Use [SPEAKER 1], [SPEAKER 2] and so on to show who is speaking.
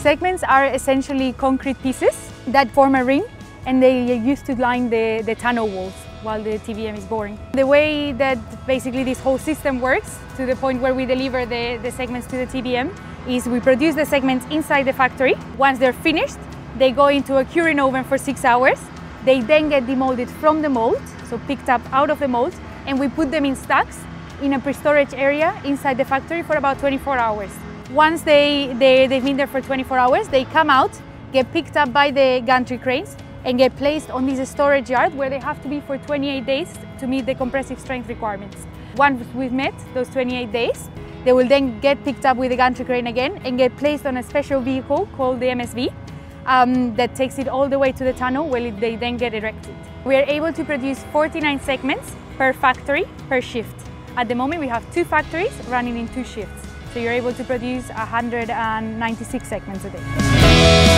[SPEAKER 1] segments are essentially concrete pieces that form a ring, and they are used to line the tunnel walls while the TBM is boring. The way that basically this whole system works, to the point where we deliver the segments to the TBM, is we produce the segments inside the factory. Once they're finished, they go into a curing oven for 6 hours. They then get demolded from the mold, so picked up out of the mold, and we put them in stacks in a pre-storage area inside the factory for about 24 hours. Once they've been there for 24 hours, they come out, get picked up by the gantry cranes, and get placed on this storage yard where they have to be for 28 days to meet the compressive strength requirements. Once we've met those 28 days, they will then get picked up with the gantry crane again and get placed on a special vehicle called the MSV that takes it all the way to the tunnel where they then get erected. We are able to produce 49 segments per factory per shift. At the moment we have 2 factories running in 2 shifts, so you're able to produce 196 segments a day.